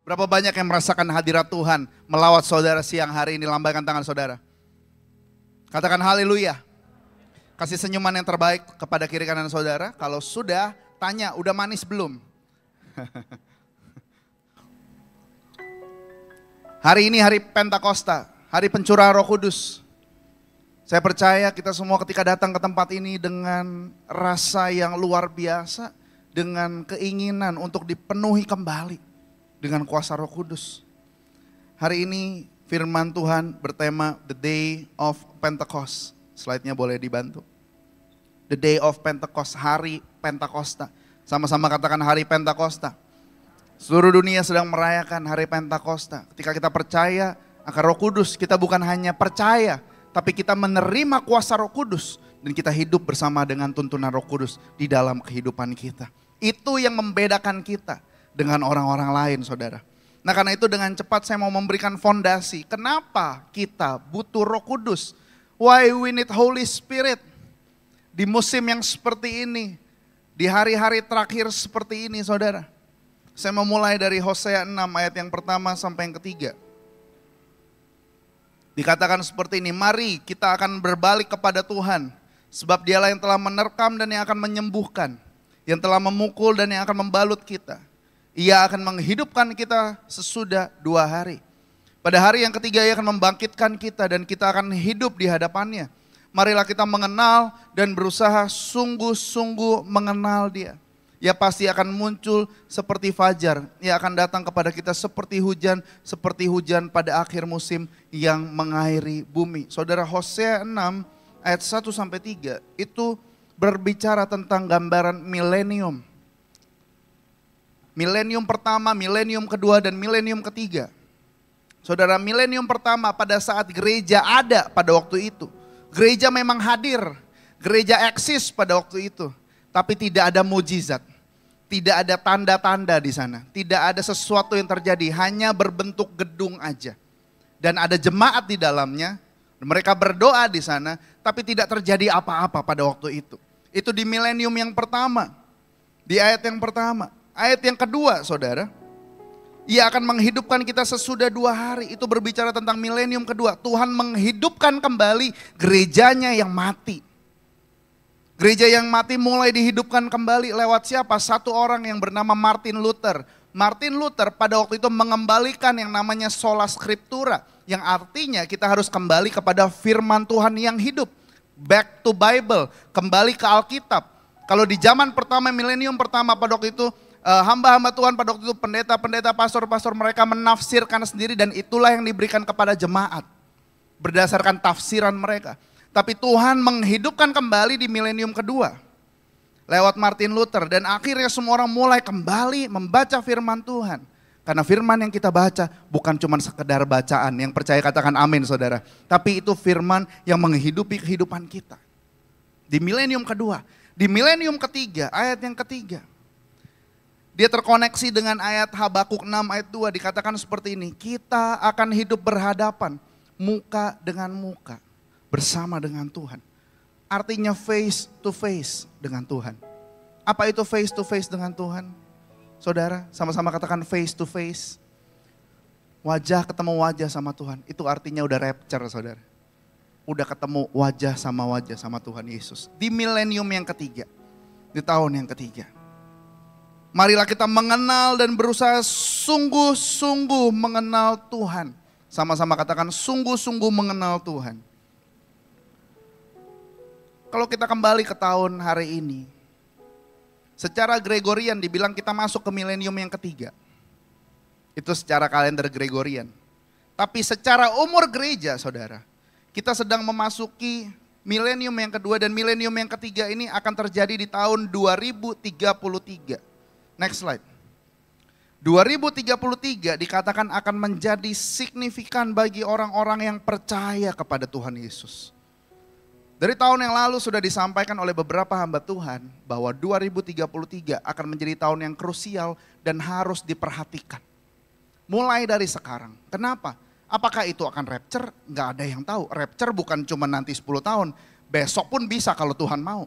Berapa banyak yang merasakan hadirat Tuhan melawat saudara siang hari ini? Lambaikan tangan saudara. Katakan haleluya. Kasih senyuman yang terbaik kepada kiri kanan saudara. Kalau sudah, tanya udah manis belum? Hari ini hari Pentakosta, hari pencurahan Roh Kudus. Saya percaya kita semua ketika datang ke tempat ini dengan rasa yang luar biasa, dengan keinginan untuk dipenuhi kembali dengan kuasa Roh Kudus. Hari ini firman Tuhan bertema The Day of Pentecost. Slide-nya boleh dibantu. The Day of Pentecost, hari Pentakosta. Sama-sama katakan hari Pentakosta. Seluruh dunia sedang merayakan hari Pentakosta. Ketika kita percaya akan Roh Kudus, kita bukan hanya percaya, tapi kita menerima kuasa Roh Kudus. Dan kita hidup bersama dengan tuntunan Roh Kudus di dalam kehidupan kita. Itu yang membedakan kita dengan orang-orang lain, saudara. Nah, karena itu dengan cepat saya mau memberikan fondasi. Kenapa kita butuh Roh Kudus? Why we need Holy Spirit? Di musim yang seperti ini, di hari-hari terakhir seperti ini, saudara. Saya memulai dari Hosea 6 ayat yang pertama sampai yang ketiga. Dikatakan seperti ini, mari kita akan berbalik kepada Tuhan. Sebab dialah yang telah menerkam dan yang akan menyembuhkan. Yang telah memukul dan yang akan membalut kita. Ia akan menghidupkan kita sesudah 2 hari. Pada hari yang ketiga ia akan membangkitkan kita dan kita akan hidup di hadapannya. Marilah kita mengenal dan berusaha sungguh-sungguh mengenal dia. Ia pasti akan muncul seperti fajar. Ia akan datang kepada kita seperti hujan pada akhir musim yang mengairi bumi. Saudara, Hosea 6 ayat 1-3 itu berbicara tentang gambaran milenium. Milenium pertama, milenium kedua, dan milenium ketiga. Saudara, milenium pertama pada saat gereja ada pada waktu itu. Gereja memang hadir, gereja eksis pada waktu itu. Tapi tidak ada mujizat, tidak ada tanda-tanda di sana. Tidak ada sesuatu yang terjadi, hanya berbentuk gedung aja. Dan ada jemaat di dalamnya, mereka berdoa di sana, tapi tidak terjadi apa-apa pada waktu itu. Itu di milenium yang pertama, di ayat yang pertama. Ayat yang kedua, saudara, ia akan menghidupkan kita sesudah 2 hari. Itu berbicara tentang milenium kedua. Tuhan menghidupkan kembali gerejanya yang mati. Gereja yang mati mulai dihidupkan kembali lewat siapa? Satu orang yang bernama Martin Luther. Martin Luther pada waktu itu mengembalikan yang namanya sola scriptura. Yang artinya kita harus kembali kepada firman Tuhan yang hidup. Back to Bible, kembali ke Alkitab. Kalau di zaman pertama, milenium pertama pada waktu itu, hamba-hamba Tuhan pada waktu itu, pendeta-pendeta, pastor-pastor, mereka menafsirkan sendiri dan itulah yang diberikan kepada jemaat. Berdasarkan tafsiran mereka. Tapi Tuhan menghidupkan kembali di milenium kedua. Lewat Martin Luther. Dan akhirnya semua orang mulai kembali membaca firman Tuhan. Karena firman yang kita baca bukan cuma sekedar bacaan. Yang percaya katakan amin, saudara. Tapi itu firman yang menghidupi kehidupan kita. Di milenium kedua. Di milenium ketiga, ayat yang ketiga. Dia terkoneksi dengan ayat Habakuk 6 ayat 2. Dikatakan seperti ini. Kita akan hidup berhadapan muka dengan muka. Bersama dengan Tuhan. Artinya face to face dengan Tuhan. Apa itu face to face dengan Tuhan? Saudara, sama-sama katakan face to face. Wajah ketemu wajah sama Tuhan. Itu artinya udah rapture, saudara. Udah ketemu wajah sama Tuhan Yesus. Di milenium yang ketiga. Di tahun yang ketiga. Marilah kita mengenal dan berusaha sungguh-sungguh mengenal Tuhan. Sama-sama katakan sungguh-sungguh mengenal Tuhan. Kalau kita kembali ke tahun hari ini, secara Gregorian dibilang kita masuk ke milenium yang ketiga. Itu secara kalender Gregorian. Tapi secara umur gereja, saudara, kita sedang memasuki milenium yang kedua dan milenium yang ketiga ini akan terjadi di tahun 2033. Next slide. 2033 dikatakan akan menjadi signifikan bagi orang-orang yang percaya kepada Tuhan Yesus. Dari tahun yang lalu sudah disampaikan oleh beberapa hamba Tuhan bahwa 2033 akan menjadi tahun yang krusial dan harus diperhatikan. Mulai dari sekarang. Kenapa? Apakah itu akan rapture? Nggak ada yang tahu. Rapture bukan cuma nanti 10 tahun. Besok pun bisa kalau Tuhan mau.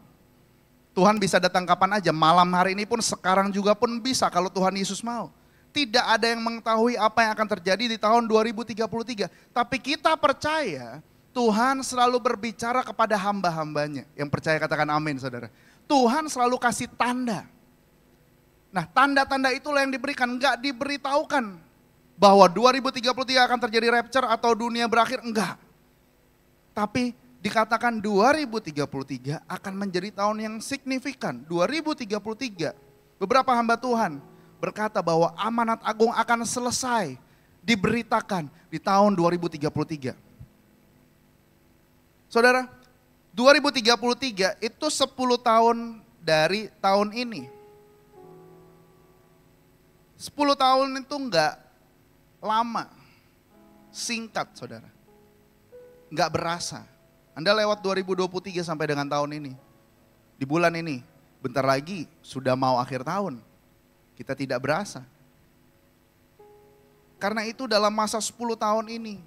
Tuhan bisa datang kapan aja. Malam hari ini pun, sekarang juga pun bisa kalau Tuhan Yesus mau. Tidak ada yang mengetahui apa yang akan terjadi di tahun 2033. Tapi kita percaya Tuhan selalu berbicara kepada hamba-hambanya. Yang percaya katakan amin saudara. Tuhan selalu kasih tanda. Nah tanda-tanda itulah yang diberikan, enggak diberitahukan bahwa 2033 akan terjadi rapture atau dunia berakhir, enggak. Tapi dikatakan 2033 akan menjadi tahun yang signifikan. 2033 beberapa hamba Tuhan berkata bahwa amanat agung akan selesai diberitakan di tahun 2033. Saudara, 2033 itu 10 tahun dari tahun ini. 10 tahun itu enggak lama, singkat saudara. Enggak berasa. Anda lewat 2023 sampai dengan tahun ini. Di bulan ini, bentar lagi sudah mau akhir tahun. Kita tidak berasa. Karena itu dalam masa 10 tahun ini,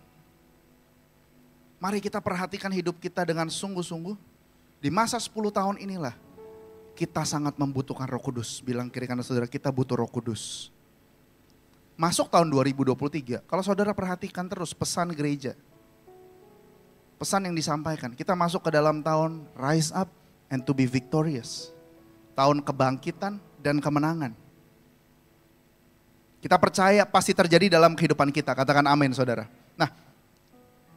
mari kita perhatikan hidup kita dengan sungguh-sungguh. Di masa 10 tahun inilah kita sangat membutuhkan Roh Kudus. Bilang kiri kanan saudara, kita butuh Roh Kudus. Masuk tahun 2023, kalau saudara perhatikan terus pesan gereja. Pesan yang disampaikan, kita masuk ke dalam tahun rise up and to be victorious. Tahun kebangkitan dan kemenangan. Kita percaya pasti terjadi dalam kehidupan kita, katakan amin saudara. Nah,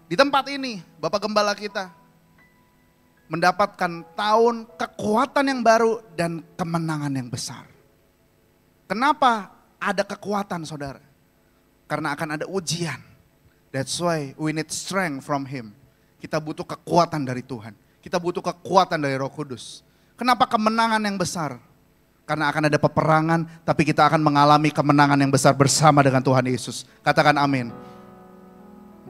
di tempat ini Bapak Gembala kita mendapatkan tahun kekuatan yang baru dan kemenangan yang besar. Kenapa ada kekuatan saudara? Karena akan ada ujian. That's why we need strength from Him. Kita butuh kekuatan dari Tuhan. Kita butuh kekuatan dari Roh Kudus. Kenapa kemenangan yang besar? Karena akan ada peperangan, tapi kita akan mengalami kemenangan yang besar bersama dengan Tuhan Yesus. Katakan amin.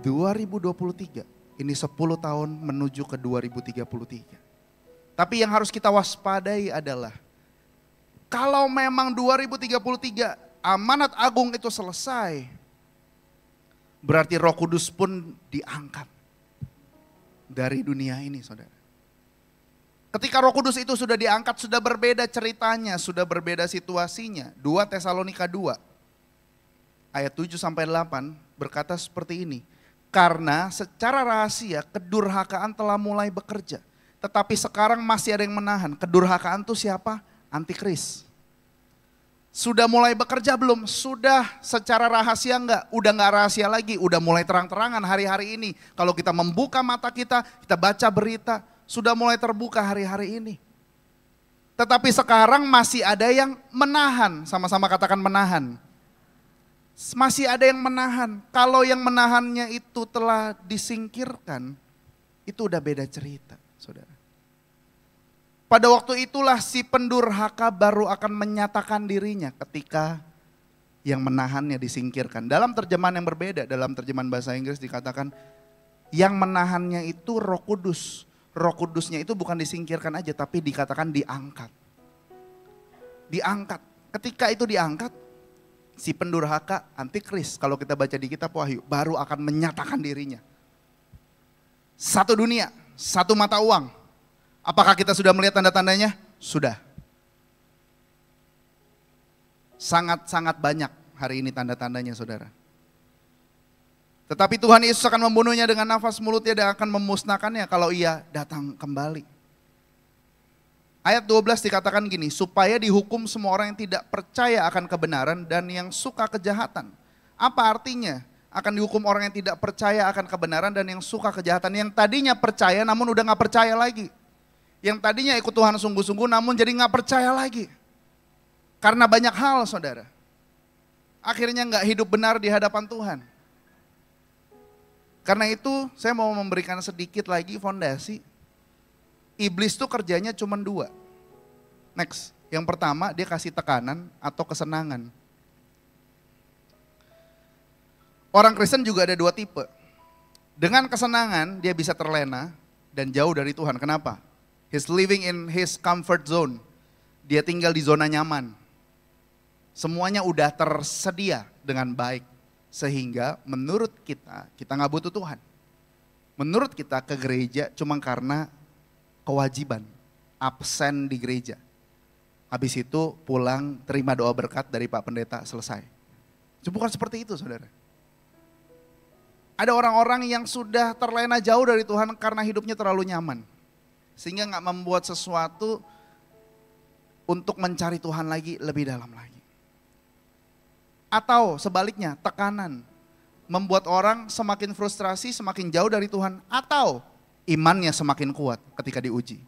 2023, ini 10 tahun menuju ke 2033. Tapi yang harus kita waspadai adalah, kalau memang 2033 amanat agung itu selesai, berarti Roh Kudus pun diangkat dari dunia ini saudara. Ketika Roh Kudus itu sudah diangkat, sudah berbeda ceritanya, sudah berbeda situasinya. 2 Tesalonika 2 ayat 7-8 berkata seperti ini. Karena secara rahasia kedurhakaan telah mulai bekerja. Tetapi sekarang masih ada yang menahan. Kedurhakaan itu siapa? Antikris. Sudah mulai bekerja belum? Sudah. Secara rahasia enggak? Udah enggak rahasia lagi. Udah mulai terang-terangan hari-hari ini. Kalau kita membuka mata kita baca berita. Sudah mulai terbuka hari-hari ini. Tetapi sekarang masih ada yang menahan. Sama-sama katakan menahan. Masih ada yang menahan. Kalau yang menahannya itu telah disingkirkan, itu udah beda cerita, saudara. Pada waktu itulah si pendurhaka baru akan menyatakan dirinya ketika yang menahannya disingkirkan. Dalam terjemahan yang berbeda, dalam terjemahan bahasa Inggris dikatakan yang menahannya itu Roh Kudus. Roh Kudusnya itu bukan disingkirkan aja, tapi dikatakan diangkat. Diangkat. Ketika itu diangkat, si pendurhaka antikris, kalau kita baca di kitab Wahyu, baru akan menyatakan dirinya. Satu dunia, satu mata uang. Apakah kita sudah melihat tanda-tandanya? Sudah. Sangat-sangat banyak hari ini tanda-tandanya saudara. Tetapi Tuhan Yesus akan membunuhnya dengan nafas mulutnya dan akan memusnahkannya kalau ia datang kembali. Ayat 12 dikatakan gini, supaya dihukum semua orang yang tidak percaya akan kebenaran dan yang suka kejahatan. Apa artinya? Akan dihukum orang yang tidak percaya akan kebenaran dan yang suka kejahatan. Yang tadinya percaya namun udah gak percaya lagi. Yang tadinya ikut Tuhan sungguh-sungguh namun jadi gak percaya lagi. Karena banyak hal saudara. Akhirnya gak hidup benar di hadapan Tuhan. Karena itu saya mau memberikan sedikit lagi fondasi. Iblis tuh kerjanya cuma 2. Next, yang pertama dia kasih tekanan atau kesenangan. Orang Kristen juga ada 2 tipe. Dengan kesenangan dia bisa terlena dan jauh dari Tuhan. Kenapa? He's living in his comfort zone. Dia tinggal di zona nyaman. Semuanya udah tersedia dengan baik. Sehingga menurut kita gak butuh Tuhan. Menurut kita ke gereja cuma karena kewajiban, absen di gereja. Habis itu pulang terima doa berkat dari Pak Pendeta, selesai. Bukan seperti itu saudara. Ada orang-orang yang sudah terlena jauh dari Tuhan karena hidupnya terlalu nyaman. Sehingga gak membuat sesuatu untuk mencari Tuhan lagi lebih dalam lagi. Atau sebaliknya, tekanan membuat orang semakin frustrasi, semakin jauh dari Tuhan. Atau imannya semakin kuat ketika diuji.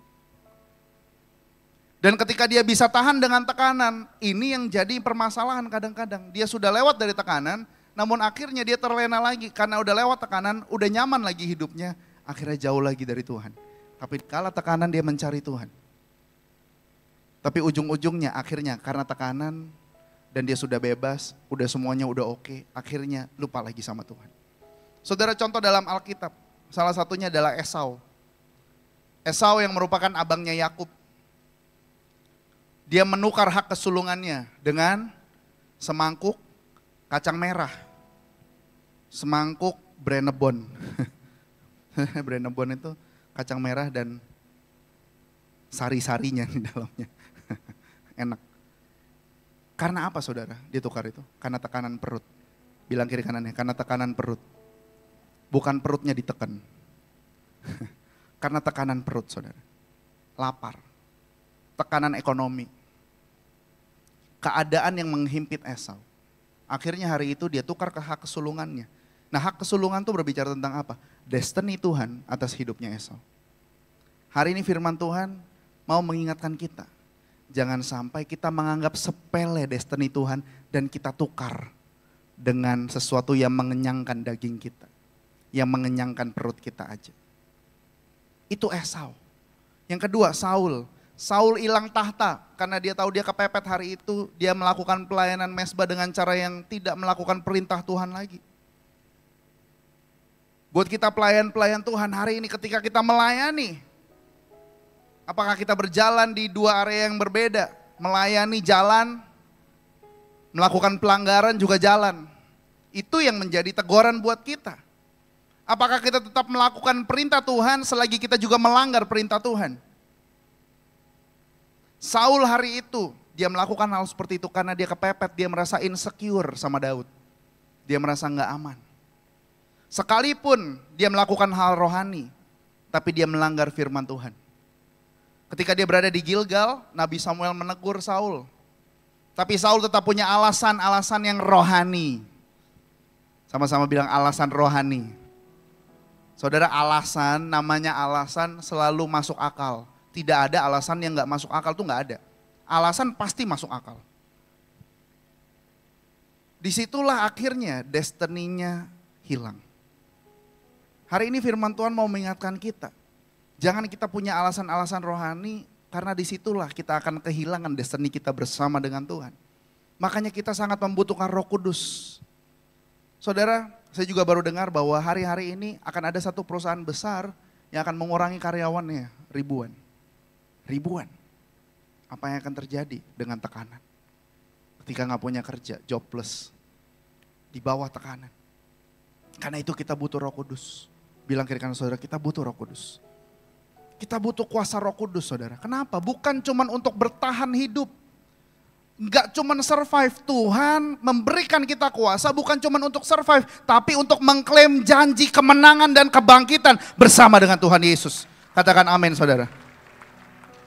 Dan ketika dia bisa tahan dengan tekanan, ini yang jadi permasalahan kadang-kadang. Dia sudah lewat dari tekanan, namun akhirnya dia terlena lagi. Karena udah lewat tekanan, udah nyaman lagi hidupnya, akhirnya jauh lagi dari Tuhan. Tapi kala tekanan dia mencari Tuhan. Tapi ujung-ujungnya akhirnya karena tekanan dan dia sudah bebas, udah semuanya udah oke, akhirnya lupa lagi sama Tuhan. Saudara, contoh dalam Alkitab, salah satunya adalah Esau. Esau yang merupakan abangnya Yakub. Dia menukar hak kesulungannya dengan semangkuk kacang merah. Semangkuk Brennebon. Brennebon itu kacang merah dan sari-sarinya di dalamnya. Enak. Karena apa saudara dia tukar itu? Karena tekanan perut. Bilang kiri kanannya, karena tekanan perut. Bukan perutnya ditekan. Karena tekanan perut saudara. Lapar. Tekanan ekonomi. Keadaan yang menghimpit Esau. Akhirnya hari itu dia tukar ke hak kesulungannya. Nah, hak kesulungan itu berbicara tentang apa? Destiny Tuhan atas hidupnya Esau. Hari ini firman Tuhan mau mengingatkan kita. Jangan sampai kita menganggap sepele destiny Tuhan dan kita tukar dengan sesuatu yang mengenyangkan daging kita. Yang mengenyangkan perut kita aja. Itu Esau. Yang kedua, Saul. Saul hilang tahta karena dia tahu dia kepepet hari itu. Dia melakukan pelayanan mesbah dengan cara yang tidak melakukan perintah Tuhan lagi. Buat kita pelayan-pelayan Tuhan hari ini ketika kita melayani. Apakah kita berjalan di dua area yang berbeda? Melayani jalan, melakukan pelanggaran juga jalan. Itu yang menjadi teguran buat kita. Apakah kita tetap melakukan perintah Tuhan selagi kita juga melanggar perintah Tuhan? Saul hari itu, dia melakukan hal seperti itu karena dia kepepet, dia merasa insecure sama Daud. Dia merasa nggak aman. Sekalipun dia melakukan hal rohani, tapi dia melanggar firman Tuhan. Ketika dia berada di Gilgal, Nabi Samuel menegur Saul. Tapi Saul tetap punya alasan-alasan yang rohani. Sama-sama bilang alasan rohani. Saudara, alasan, namanya alasan selalu masuk akal. Tidak ada alasan yang gak masuk akal, tuh gak ada. Alasan pasti masuk akal. Disitulah akhirnya destiny-nya hilang. Hari ini firman Tuhan mau mengingatkan kita. Jangan kita punya alasan-alasan rohani karena disitulah kita akan kehilangan destiny kita bersama dengan Tuhan. Makanya kita sangat membutuhkan Roh Kudus. Saudara, saya juga baru dengar bahwa hari-hari ini akan ada satu perusahaan besar yang akan mengurangi karyawannya ribuan. Ribuan. Apa yang akan terjadi dengan tekanan? Ketika gak punya kerja, jobless. Di bawah tekanan. Karena itu kita butuh Roh Kudus. Bilang kiri kanan saudara, kita butuh Roh Kudus. Kita butuh kuasa Roh Kudus saudara. Kenapa? Bukan cuman untuk bertahan hidup. Enggak cuman survive. Tuhan memberikan kita kuasa bukan cuman untuk survive. Tapi untuk mengklaim janji kemenangan dan kebangkitan bersama dengan Tuhan Yesus. Katakan amin saudara.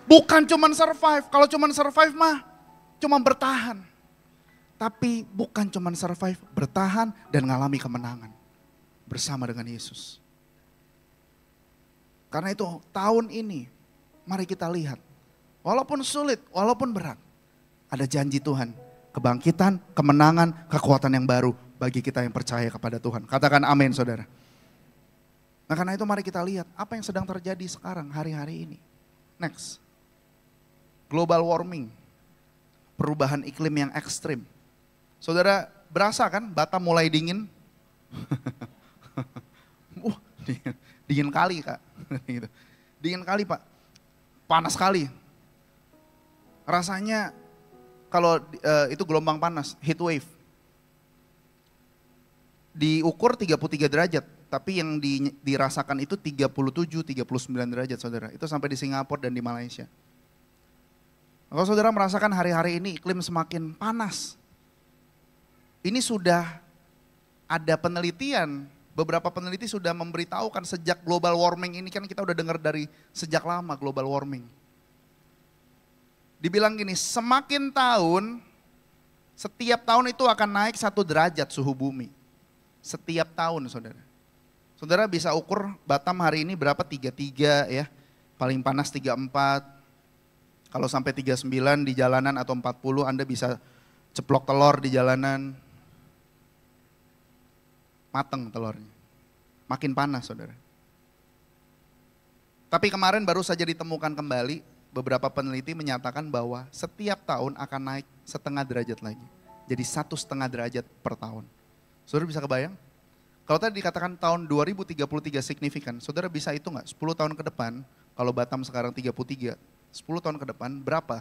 Bukan cuman survive. Kalau cuman survive mah cuma bertahan. Tapi bukan cuman survive, bertahan dan mengalami kemenangan. Bersama dengan Yesus. Karena itu tahun ini mari kita lihat. Walaupun sulit, walaupun berat. Ada janji Tuhan. Kebangkitan, kemenangan, kekuatan yang baru bagi kita yang percaya kepada Tuhan. Katakan amin saudara. Nah karena itu mari kita lihat apa yang sedang terjadi sekarang hari-hari ini. Next. Global warming. Perubahan iklim yang ekstrim. Saudara berasa kan Batam mulai dingin? Dingin kali kak. Dingin kali pak. Panas kali. Rasanya kalau itu gelombang panas, heat wave. Diukur 33 derajat. Tapi yang dirasakan itu 37, 39 derajat saudara. Itu sampai di Singapura dan di Malaysia. Kalau saudara merasakan hari-hari ini iklim semakin panas. Ini sudah ada penelitian, beberapa peneliti sudah memberitahukan sejak global warming ini, kan kita udah dengar dari sejak lama global warming. Dibilang gini, semakin tahun, setiap tahun itu akan naik 1 derajat suhu bumi. Setiap tahun saudara. Saudara bisa ukur Batam hari ini berapa, 33 ya, paling panas 34. Kalau sampai 39 di jalanan atau 40 Anda bisa ceplok telur di jalanan. Mateng telurnya. Makin panas saudara. Tapi kemarin baru saja ditemukan kembali, beberapa peneliti menyatakan bahwa setiap tahun akan naik 0,5 derajat lagi. Jadi 1,5 derajat per tahun. Saudara bisa kebayang? Kalau tadi dikatakan tahun 2033 signifikan, saudara bisa itu nggak? 10 tahun ke depan, kalau Batam sekarang 33, 10 tahun ke depan berapa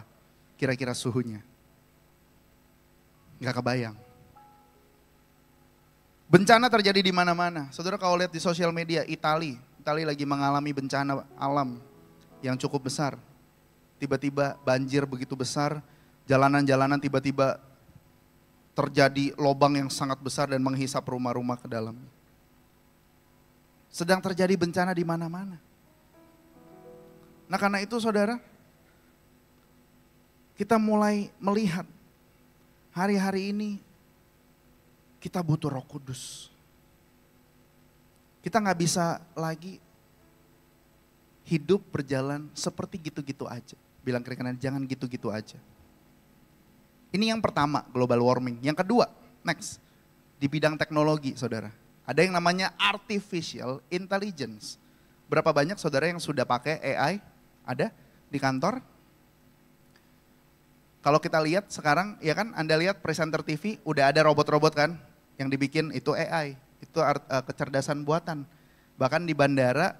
kira-kira suhunya? Nggak kebayang. Bencana terjadi di mana-mana. Saudara kalau lihat di sosial media, Italia lagi mengalami bencana alam yang cukup besar. Tiba-tiba banjir begitu besar, jalanan-jalanan tiba-tiba terjadi lubang yang sangat besar dan menghisap rumah-rumah ke dalam. Sedang terjadi bencana di mana-mana. Nah karena itu saudara, kita mulai melihat hari-hari ini kita butuh Roh Kudus. Kita nggak bisa lagi hidup berjalan seperti gitu-gitu aja. Bilang kiri kanan, jangan gitu-gitu aja. Ini yang pertama, global warming. Yang kedua, next, di bidang teknologi saudara. Ada yang namanya artificial intelligence. Berapa banyak saudara yang sudah pakai AI? Ada di kantor? Kalau kita lihat sekarang, ya kan Anda lihat presenter TV, udah ada robot-robot kan, yang dibikin itu AI, itu kecerdasan buatan. Bahkan di bandara,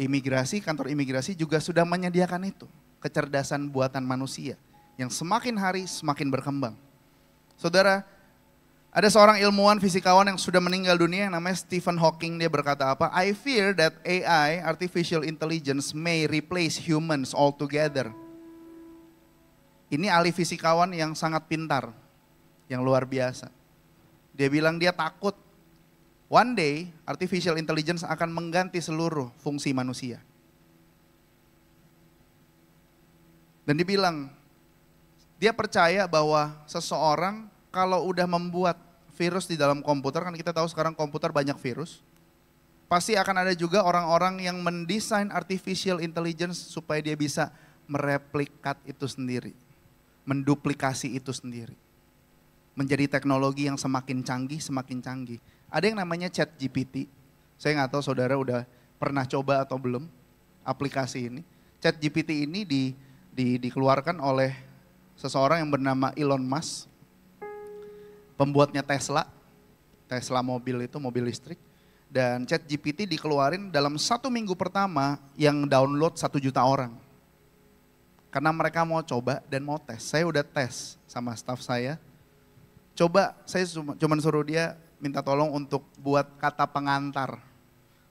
imigrasi, kantor imigrasi juga sudah menyediakan itu, kecerdasan buatan manusia, yang semakin hari semakin berkembang. Saudara, ada seorang ilmuwan fisikawan yang sudah meninggal dunia yang namanya Stephen Hawking, dia berkata apa? I fear that AI, artificial intelligence, may replace humans altogether. Ini ahli fisikawan yang sangat pintar, yang luar biasa. Dia bilang dia takut one day artificial intelligence akan mengganti seluruh fungsi manusia. Dan dibilang, dia percaya bahwa seseorang kalau udah membuat virus di dalam komputer, kan kita tahu sekarang komputer banyak virus, pasti akan ada juga orang-orang yang mendesain artificial intelligence supaya dia bisa mereplikat itu sendiri. Menduplikasi itu sendiri. Menjadi teknologi yang semakin canggih, semakin canggih. Ada yang namanya ChatGPT. Saya nggak tahu saudara udah pernah coba atau belum aplikasi ini. ChatGPT ini dikeluarkan oleh seseorang yang bernama Elon Musk. Pembuatnya Tesla. Tesla mobil itu, mobil listrik. Dan ChatGPT dikeluarin dalam 1 minggu pertama yang download 1 juta orang. Karena mereka mau coba dan mau tes. Saya udah tes sama staff saya. Coba, saya cuma suruh dia minta tolong untuk buat kata pengantar.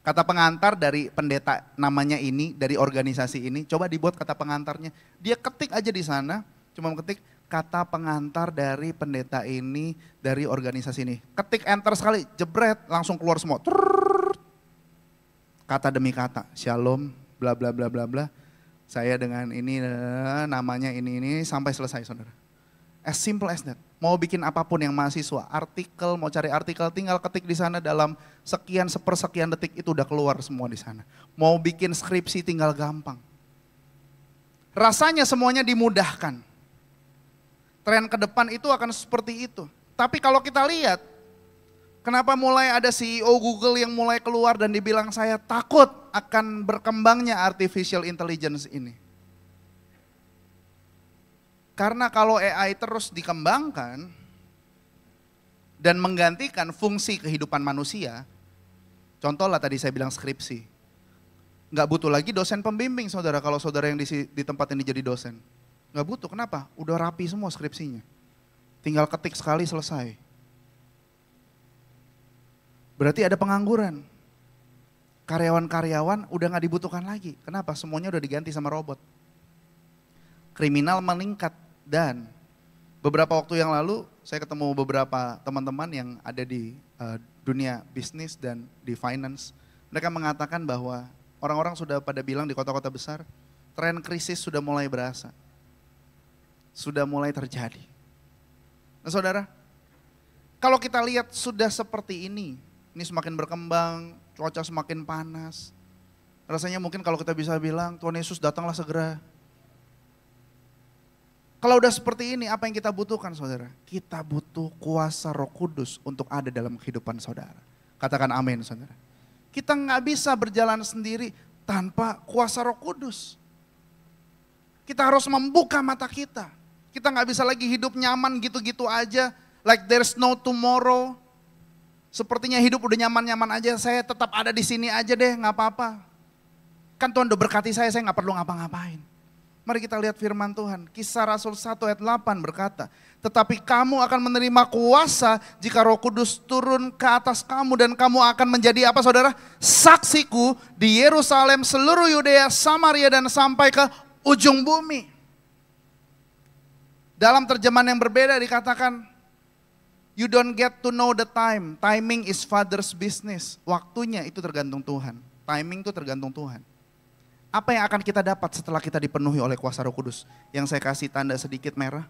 Kata pengantar dari pendeta namanya ini, dari organisasi ini. Coba dibuat kata pengantarnya. Dia ketik aja di sana, cuma ketik kata pengantar dari pendeta ini, dari organisasi ini. Ketik enter sekali, jebret, langsung keluar semua. Kata demi kata, shalom, bla bla bla bla bla. Saya dengan ini, namanya ini, sampai selesai saudara. As simple as that. Mau bikin apapun yang mahasiswa, artikel, mau cari artikel, tinggal ketik di sana dalam sekian sepersekian detik itu udah keluar semua di sana. Mau bikin skripsi tinggal gampang. Rasanya semuanya dimudahkan. Tren ke depan itu akan seperti itu. Tapi kalau kita lihat, kenapa mulai ada CEO Google yang mulai keluar dan dibilang saya takut akan berkembangnya artificial intelligence ini. Karena kalau AI terus dikembangkan dan menggantikan fungsi kehidupan manusia, contoh lah tadi saya bilang skripsi. Nggak butuh lagi dosen pembimbing saudara kalau saudara yang di tempat ini jadi dosen. Nggak butuh, kenapa? Udah rapi semua skripsinya. Tinggal ketik sekali selesai. Berarti ada pengangguran. Karyawan-karyawan udah gak dibutuhkan lagi. Kenapa? Semuanya udah diganti sama robot. Kriminal meningkat dan beberapa waktu yang lalu saya ketemu beberapa teman-teman yang ada di dunia bisnis dan di finance. Mereka mengatakan bahwa orang-orang sudah pada bilang di kota-kota besar, tren krisis sudah mulai berasa. Sudah mulai terjadi. Nah saudara, kalau kita lihat sudah seperti ini semakin berkembang, cuaca semakin panas. Rasanya mungkin kalau kita bisa bilang, Tuhan Yesus datanglah segera. Kalau udah seperti ini, apa yang kita butuhkan saudara? Kita butuh kuasa Roh Kudus untuk ada dalam kehidupan saudara. Katakan amin saudara. Kita nggak bisa berjalan sendiri tanpa kuasa Roh Kudus. Kita harus membuka mata kita. Kita nggak bisa lagi hidup nyaman gitu-gitu aja. Like there's no tomorrow. Sepertinya hidup udah nyaman-nyaman aja, saya tetap ada di sini aja deh, nggak apa-apa. Kan Tuhan udah berkati saya nggak perlu ngapa-ngapain. Mari kita lihat firman Tuhan. Kisah Rasul 1 ayat 8 berkata, tetapi kamu akan menerima kuasa jika Roh Kudus turun ke atas kamu dan kamu akan menjadi apa saudara? Saksiku di Yerusalem, seluruh Yudea, Samaria dan sampai ke ujung bumi. Dalam terjemahan yang berbeda dikatakan, you don't get to know the time. Timing is Father's business. Waktunya itu tergantung Tuhan. Timing itu tergantung Tuhan. Apa yang akan kita dapat setelah kita dipenuhi oleh kuasa Roh Kudus? Yang saya kasih tanda sedikit merah.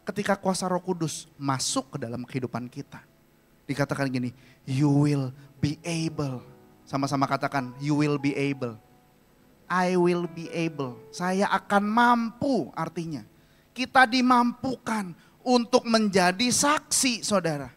Ketika kuasa Roh Kudus masuk ke dalam kehidupan kita. Dikatakan gini, you will be able. Sama-sama katakan, you will be able. I will be able. Saya akan mampu artinya. Kita dimampukan untuk menjadi saksi saudara.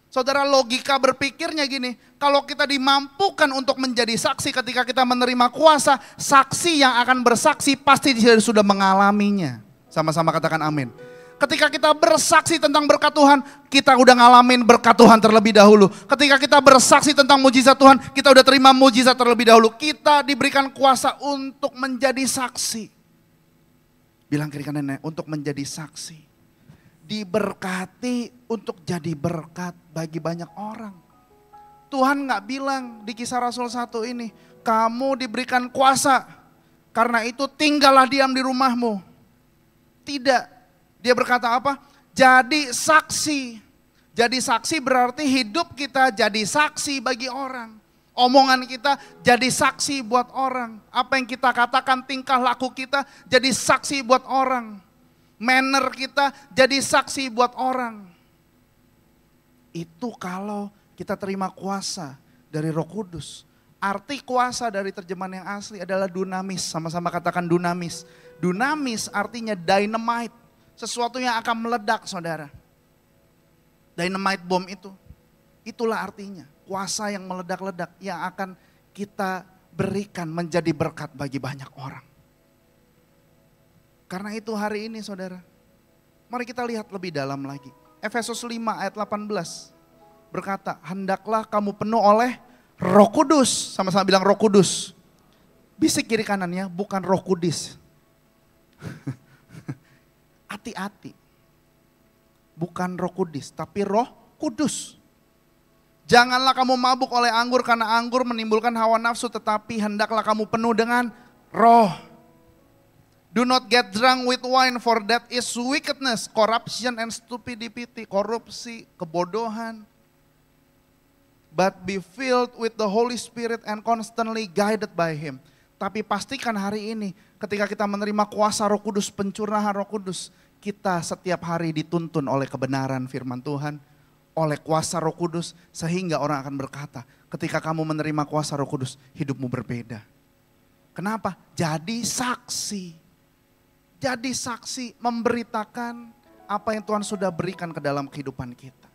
Saudara logika berpikirnya gini, kalau kita dimampukan untuk menjadi saksi ketika kita menerima kuasa, saksi yang akan bersaksi pasti dia sudah mengalaminya. Sama-sama katakan amin. Ketika kita bersaksi tentang berkat Tuhan, kita udah ngalamin berkat Tuhan terlebih dahulu. Ketika kita bersaksi tentang mujizat Tuhan, kita udah terima mujizat terlebih dahulu. Kita diberikan kuasa untuk menjadi saksi. Bilang kiri kanan, untuk menjadi saksi. Diberkati untuk jadi berkat bagi banyak orang. Tuhan gak bilang di Kisah Rasul 1 ini, kamu diberikan kuasa, karena itu tinggallah diam di rumahmu. Tidak, dia berkata apa? Jadi saksi. Jadi saksi berarti hidup kita jadi saksi bagi orang. Omongan kita jadi saksi buat orang. Apa yang kita katakan, tingkah laku kita jadi saksi buat orang. Manner kita jadi saksi buat orang. Itu kalau kita terima kuasa dari Roh Kudus. Arti kuasa dari terjemahan yang asli adalah dunamis. Sama-sama katakan dunamis. Dunamis artinya dynamite. Sesuatu yang akan meledak saudara. Dynamite bom itu. Itulah artinya. Kuasa yang meledak-ledak yang akan kita berikan menjadi berkat bagi banyak orang. Karena itu hari ini saudara, mari kita lihat lebih dalam lagi. Efesus 5 ayat 18 berkata, hendaklah kamu penuh oleh Roh Kudus. Sama-sama bilang Roh Kudus. Bisik kiri kanannya, bukan Roh Kudus. Hati-hati. Bukan Roh Kudus, tapi Roh Kudus. Janganlah kamu mabuk oleh anggur karena anggur menimbulkan hawa nafsu, tetapi hendaklah kamu penuh dengan Roh. Do not get drunk with wine, for that is wickedness, corruption and stupidity, korupsi, kebodohan. But be filled with the Holy Spirit and constantly guided by Him. Tapi pastikan hari ini ketika kita menerima kuasa Roh Kudus, pencurahan Roh Kudus, kita setiap hari dituntun oleh kebenaran firman Tuhan, oleh kuasa Roh Kudus, sehingga orang akan berkata, ketika kamu menerima kuasa Roh Kudus, hidupmu berbeda. Kenapa? Jadi saksi. Jadi saksi, memberitakan apa yang Tuhan sudah berikan ke dalam kehidupan kita.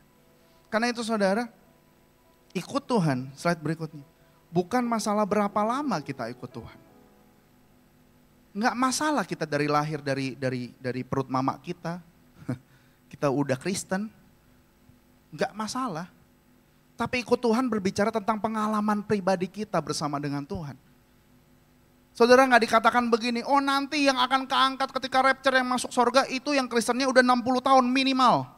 Karena itu saudara, ikut Tuhan, slide berikutnya. Bukan masalah berapa lama kita ikut Tuhan. Enggak masalah kita dari lahir dari perut mama kita. Kita udah Kristen. Enggak masalah. Tapi ikut Tuhan berbicara tentang pengalaman pribadi kita bersama dengan Tuhan. Saudara nggak dikatakan begini, oh nanti yang akan keangkat ketika rapture yang masuk surga itu yang Kristennya udah 60 tahun minimal.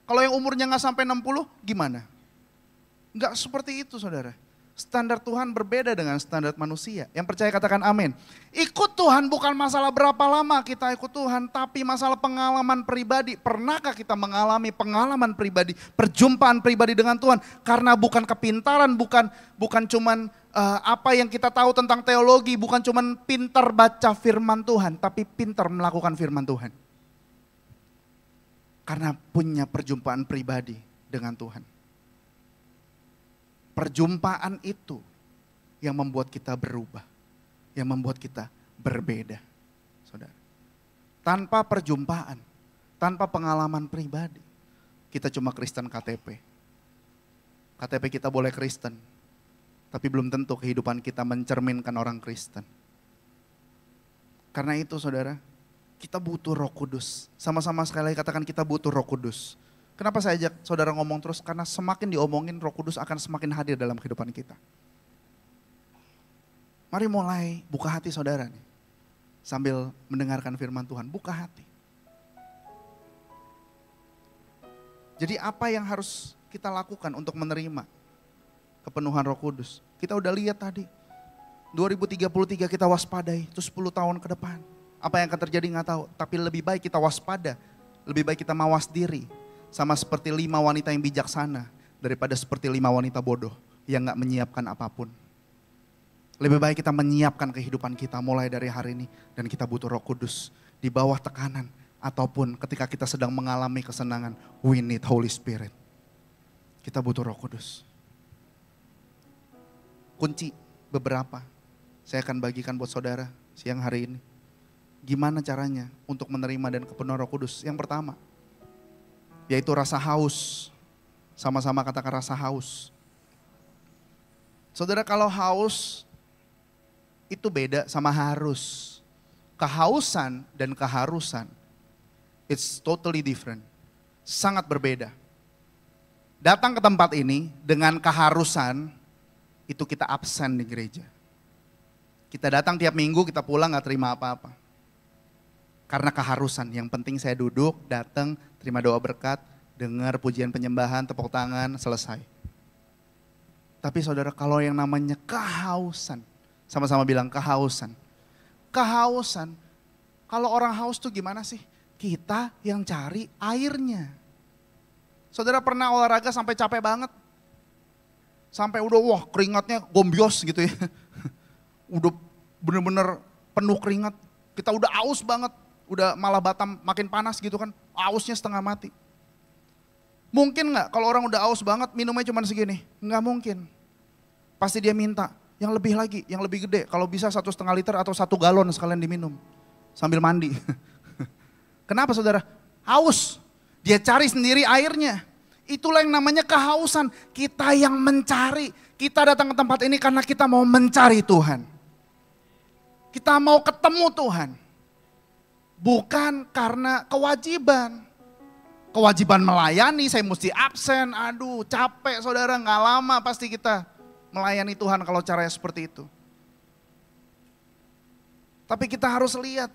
Kalau yang umurnya nggak sampai 60 gimana? Nggak seperti itu saudara. Standar Tuhan berbeda dengan standar manusia. Yang percaya katakan amin. Ikut Tuhan bukan masalah berapa lama kita ikut Tuhan, tapi masalah pengalaman pribadi. Pernahkah kita mengalami pengalaman pribadi, perjumpaan pribadi dengan Tuhan? Karena bukan kepintaran, bukan cuman apa yang kita tahu tentang teologi, bukan cuman pintar baca firman Tuhan, tapi pintar melakukan firman Tuhan. Karena punya perjumpaan pribadi dengan Tuhan. Perjumpaan itu yang membuat kita berubah, yang membuat kita berbeda, saudara. Tanpa perjumpaan, tanpa pengalaman pribadi, kita cuma Kristen KTP. KTP kita boleh Kristen, tapi belum tentu kehidupan kita mencerminkan orang Kristen. Karena itu saudara, kita butuh Roh Kudus. Sama-sama sekali lagi katakan kita butuh Roh Kudus. Kenapa saya ajak saudara ngomong terus? Karena semakin diomongin Roh Kudus akan semakin hadir dalam kehidupan kita. Mari mulai buka hati saudara nih. Sambil mendengarkan firman Tuhan, buka hati. Jadi apa yang harus kita lakukan untuk menerima kepenuhan Roh Kudus? Kita udah lihat tadi, 2033 kita waspadai, itu 10 tahun ke depan. Apa yang akan terjadi nggak tahu, tapi lebih baik kita waspada, lebih baik kita mawas diri. Sama seperti 5 wanita yang bijaksana daripada seperti 5 wanita bodoh yang gak menyiapkan apapun. Lebih baik kita menyiapkan kehidupan kita mulai dari hari ini dan kita butuh Roh Kudus di bawah tekanan ataupun ketika kita sedang mengalami kesenangan. We need Holy Spirit. Kita butuh Roh Kudus. Kunci beberapa saya akan bagikan buat saudara siang hari ini. Gimana caranya untuk menerima dan kepenuhan Roh Kudus? Yang pertama, yaitu rasa haus. Sama-sama katakan rasa haus. Saudara, kalau haus itu beda sama harus. Kehausan dan keharusan, it's totally different. Sangat berbeda. Datang ke tempat ini dengan keharusan, itu kita absen di gereja. Kita datang tiap minggu, kita pulang gak terima apa-apa. Karena keharusan, yang penting saya duduk, datang, terima doa berkat, dengar pujian penyembahan, tepuk tangan, selesai. Tapi saudara, kalau yang namanya kehausan, sama-sama bilang kehausan. Kehausan, kalau orang haus tuh gimana sih? Kita yang cari airnya. Saudara pernah olahraga sampai capek banget? Sampai udah wah keringatnya gombios gitu ya. Udah bener-bener penuh keringat, kita udah aus banget. Udah malah Batam makin panas gitu kan, ausnya setengah mati. Mungkin gak kalau orang udah aus banget minumnya cuma segini? Nggak mungkin. Pasti dia minta yang lebih lagi, yang lebih gede. Kalau bisa 1,5 liter atau 1 galon sekalian diminum. Sambil mandi. Kenapa saudara? Haus. Dia cari sendiri airnya. Itulah yang namanya kehausan. Kita yang mencari. Kita datang ke tempat ini karena kita mau mencari Tuhan. Kita mau ketemu Tuhan. Bukan karena kewajiban. Kewajiban melayani, saya mesti absen. Aduh capek saudara, gak lama pasti kita melayani Tuhan kalau caranya seperti itu. Tapi kita harus lihat,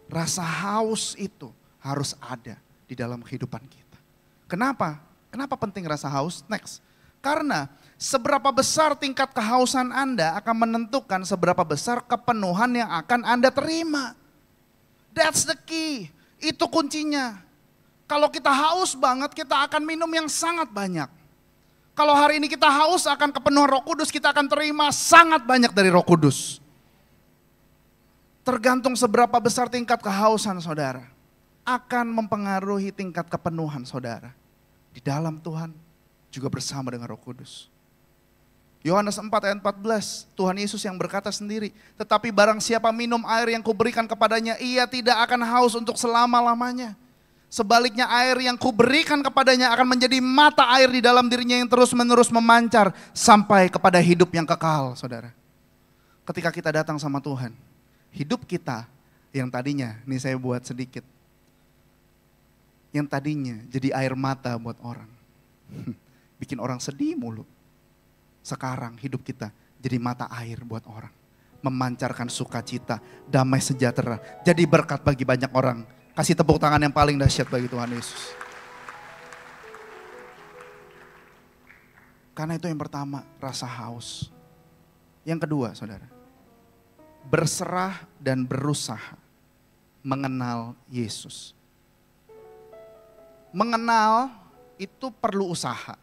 rasa haus itu harus ada di dalam kehidupan kita. Kenapa? Kenapa penting rasa haus? Next. Karena seberapa besar tingkat kehausan Anda akan menentukan seberapa besar kepenuhan yang akan Anda terima. That's the key. Itu kuncinya. Kalau kita haus banget, kita akan minum yang sangat banyak. Kalau hari ini kita haus akan kepenuhan Roh Kudus, kita akan terima sangat banyak dari Roh Kudus. Tergantung seberapa besar tingkat kehausan saudara, akan mempengaruhi tingkat kepenuhan saudara. Di dalam Tuhan, juga bersama dengan Roh Kudus. Yohanes 4 ayat 14, Tuhan Yesus yang berkata sendiri, tetapi barang siapa minum air yang kuberikan kepadanya, ia tidak akan haus untuk selama-lamanya. Sebaliknya air yang kuberikan kepadanya akan menjadi mata air di dalam dirinya yang terus-menerus memancar sampai kepada hidup yang kekal, saudara. Ketika kita datang sama Tuhan, hidup kita yang tadinya, nih saya buat sedikit, yang tadinya jadi air mata buat orang, bikin orang sedih mulu. Sekarang hidup kita jadi mata air buat orang. Memancarkan sukacita, damai sejahtera. Jadi berkat bagi banyak orang. Kasih tepuk tangan yang paling dahsyat bagi Tuhan Yesus. Karena itu yang pertama, rasa haus. Yang kedua, saudara, berserah dan berusaha mengenal Yesus. Mengenal itu perlu usaha.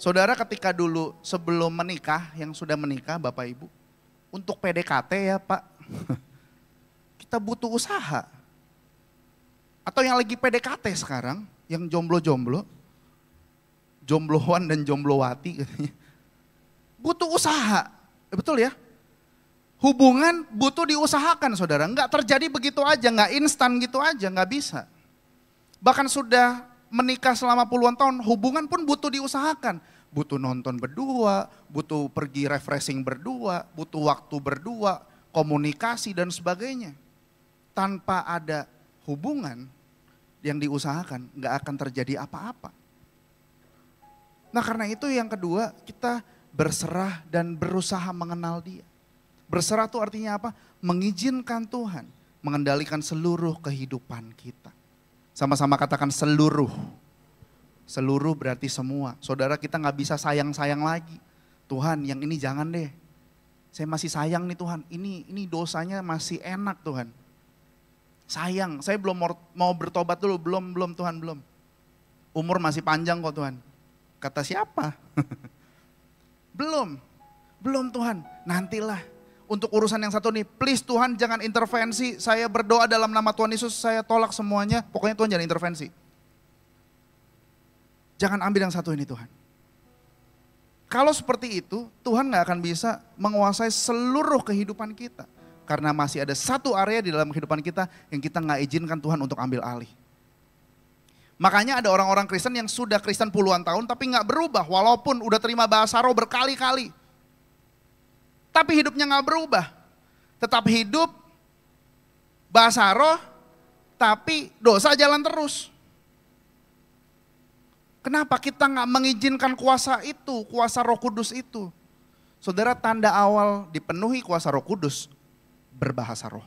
Saudara ketika dulu sebelum menikah, yang sudah menikah Bapak Ibu, untuk PDKT ya Pak, kita butuh usaha. Atau yang lagi PDKT sekarang, yang jomblo-jomblo, jombloan dan jomblowati katanya, butuh usaha, betul ya? Hubungan butuh diusahakan saudara, nggak terjadi begitu aja, nggak instan gitu aja, nggak bisa. Bahkan sudah menikah selama puluhan tahun, hubungan pun butuh diusahakan. Butuh nonton berdua, butuh pergi refreshing berdua, butuh waktu berdua, komunikasi dan sebagainya. Tanpa ada hubungan yang diusahakan, nggak akan terjadi apa-apa. Nah karena itu yang kedua, kita berserah dan berusaha mengenal Dia. Berserah itu artinya apa? Mengizinkan Tuhan mengendalikan seluruh kehidupan kita. Sama-sama katakan seluruh. Seluruh berarti semua. Saudara kita gak bisa sayang-sayang lagi. Tuhan yang ini jangan deh. Saya masih sayang nih Tuhan. Ini dosanya masih enak Tuhan. Sayang, saya belum mau bertobat dulu. Belum Tuhan, belum. Umur masih panjang kok Tuhan. Kata siapa? Belum Tuhan. Nantilah. Untuk urusan yang satu nih, please Tuhan jangan intervensi, saya berdoa dalam nama Tuhan Yesus, saya tolak semuanya, pokoknya Tuhan jangan intervensi. Jangan ambil yang satu ini Tuhan. Kalau seperti itu, Tuhan gak akan bisa menguasai seluruh kehidupan kita. Karena masih ada satu area di dalam kehidupan kita yang kita gak izinkan Tuhan untuk ambil alih. Makanya ada orang-orang Kristen yang sudah Kristen puluhan tahun tapi gak berubah, walaupun udah terima bahasa roh berkali-kali. Tapi hidupnya gak berubah. Tetap hidup, bahasa roh, tapi dosa jalan terus. Kenapa kita gak mengizinkan kuasa itu, kuasa Roh Kudus itu? Saudara, tanda awal dipenuhi kuasa Roh Kudus, berbahasa roh.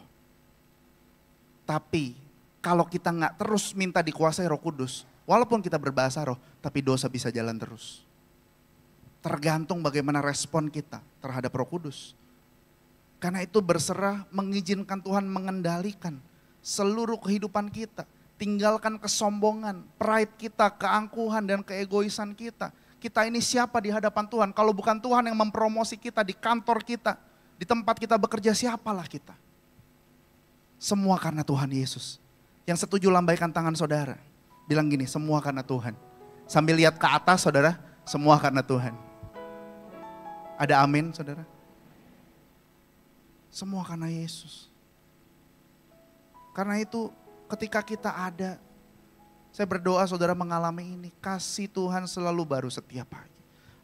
Tapi kalau kita gak terus minta dikuasai Roh Kudus, walaupun kita berbahasa roh, tapi dosa bisa jalan terus. Tergantung bagaimana respon kita terhadap Roh Kudus. Karena itu berserah, mengizinkan Tuhan mengendalikan seluruh kehidupan kita. Tinggalkan kesombongan, pride kita, keangkuhan dan keegoisan kita. Kita ini siapa di hadapan Tuhan? Kalau bukan Tuhan yang mempromosi kita di kantor kita, di tempat kita bekerja, siapalah kita? Semua karena Tuhan Yesus. Yang setuju lambaikan tangan saudara. Bilang gini, semua karena Tuhan. Sambil lihat ke atas saudara, semua karena Tuhan. Ada amin saudara? Semua karena Yesus. Karena itu ketika kita ada, saya berdoa saudara mengalami ini. Kasih Tuhan selalu baru setiap pagi.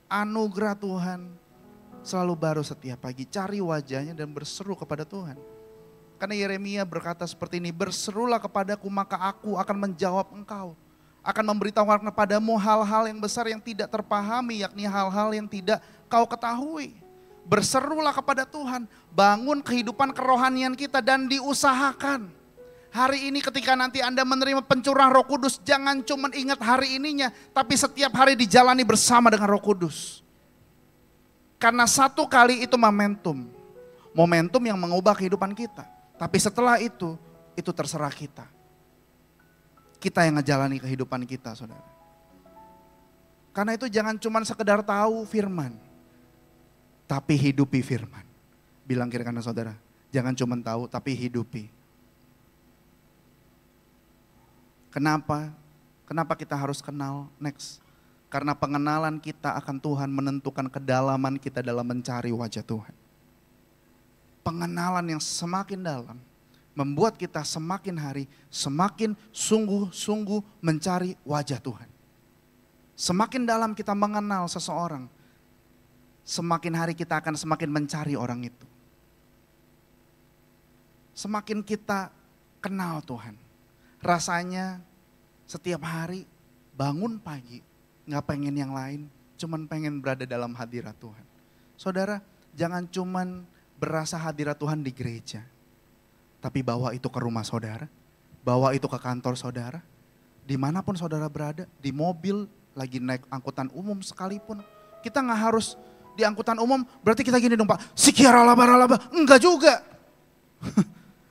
Anugerah Tuhan selalu baru setiap pagi. Cari wajahnya dan berseru kepada Tuhan. Karena Yeremia berkata seperti ini, berserulah kepadaku maka aku akan menjawab engkau. Akan memberitahukan kepadamu hal-hal yang besar yang tidak terpahami, yakni hal-hal yang tidak kau ketahui. Berserulah kepada Tuhan, bangun kehidupan kerohanian kita dan diusahakan. Hari ini ketika nanti Anda menerima pencurahan Roh Kudus, jangan cuma ingat hari ininya, tapi setiap hari dijalani bersama dengan Roh Kudus. Karena satu kali itu momentum yang mengubah kehidupan kita. Tapi setelah itu terserah kita. Kita yang ngejalani kehidupan kita saudara. Karena itu jangan cuma sekedar tahu firman, tapi hidupi firman. Bilang kiri kanan saudara, jangan cuma tahu tapi hidupi. Kenapa? Kenapa kita harus kenal? Next. Karena pengenalan kita akan Tuhan menentukan kedalaman kita dalam mencari wajah Tuhan. Pengenalan yang semakin dalam membuat kita semakin hari semakin sungguh-sungguh mencari wajah Tuhan. Semakin dalam kita mengenal seseorang, semakin hari kita akan semakin mencari orang itu. Semakin kita kenal Tuhan, rasanya setiap hari bangun pagi gak pengen yang lain, cuman pengen berada dalam hadirat Tuhan. Saudara, jangan cuman berasa hadirat Tuhan di gereja, tapi bawa itu ke rumah saudara, bawa itu ke kantor saudara, dimanapun saudara berada, di mobil, lagi naik angkutan umum sekalipun. Kita nggak harus di angkutan umum berarti kita gini dong Pak, sikiaralaba-ralaba. Enggak juga.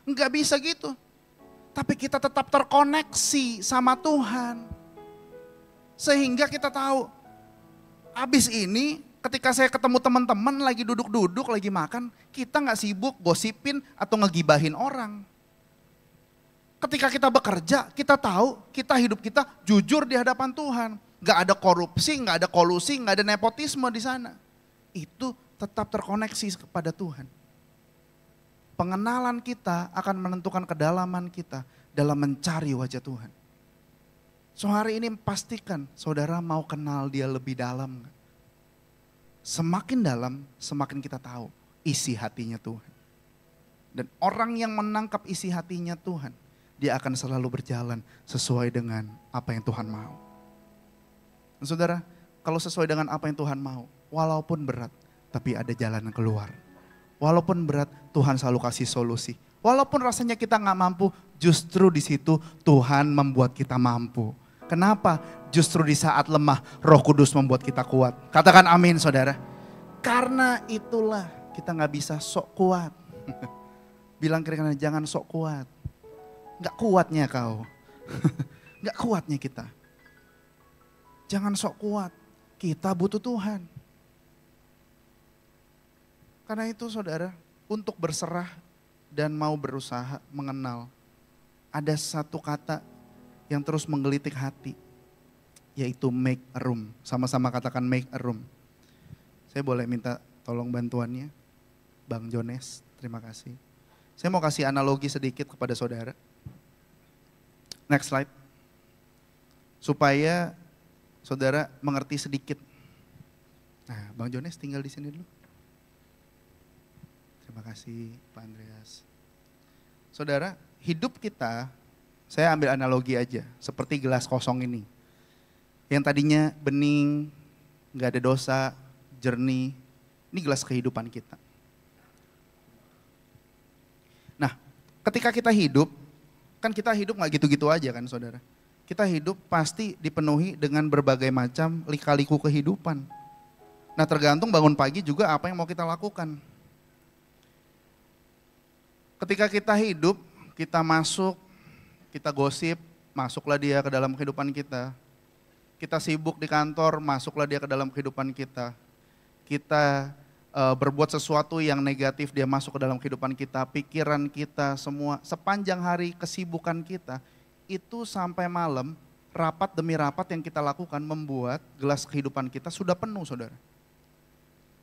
Enggak bisa gitu. Tapi kita tetap terkoneksi sama Tuhan. Sehingga kita tahu, abis ini ketika saya ketemu teman-teman lagi duduk-duduk, lagi makan, kita nggak sibuk gosipin atau ngegibahin orang. Ketika kita bekerja, kita tahu kita hidup kita jujur di hadapan Tuhan. Gak ada korupsi, gak ada kolusi, gak ada nepotisme di sana. Itu tetap terkoneksi kepada Tuhan. Pengenalan kita akan menentukan kedalaman kita dalam mencari wajah Tuhan. So hari ini pastikan saudara mau kenal dia lebih dalam. Semakin dalam, semakin kita tahu isi hatinya Tuhan. Dan orang yang menangkap isi hatinya Tuhan, dia akan selalu berjalan sesuai dengan apa yang Tuhan mau. Dan saudara, kalau sesuai dengan apa yang Tuhan mau, walaupun berat, tapi ada jalan yang keluar. Walaupun berat, Tuhan selalu kasih solusi. Walaupun rasanya kita gak mampu, justru di situ Tuhan membuat kita mampu. Kenapa? Justru di saat lemah, Roh Kudus membuat kita kuat. Katakan amin saudara. Karena itulah kita gak bisa sok kuat. Bilang kira-kira jangan sok kuat. Gak kuatnya kau. Gak kuatnya kita. Jangan sok kuat. Kita butuh Tuhan. Karena itu saudara, untuk berserah dan mau berusaha mengenal, ada satu kata yang terus menggelitik hati, yaitu make a room. Sama-sama katakan make a room. Saya boleh minta tolong bantuannya, Bang Jones, terima kasih. Saya mau kasih analogi sedikit kepada saudara. Next slide. Supaya saudara mengerti sedikit. Nah, Bang Jones tinggal di sini dulu. Terima kasih Pak Andreas. Saudara, hidup kita, saya ambil analogi aja, seperti gelas kosong ini. Yang tadinya bening, gak ada dosa, jernih, ini gelas kehidupan kita. Nah, ketika kita hidup, kan kita hidup gak gitu-gitu aja kan saudara. Kita hidup pasti dipenuhi dengan berbagai macam lika-liku kehidupan. Nah tergantung bangun pagi juga apa yang mau kita lakukan. Ketika kita hidup, kita masuk, kita gosip, masuklah dia ke dalam kehidupan kita. Kita sibuk di kantor, masuklah dia ke dalam kehidupan kita. Kita berbuat sesuatu yang negatif, dia masuk ke dalam kehidupan kita. Pikiran kita semua, sepanjang hari kesibukan kita, itu sampai malam, rapat demi rapat yang kita lakukan membuat gelas kehidupan kita sudah penuh saudara.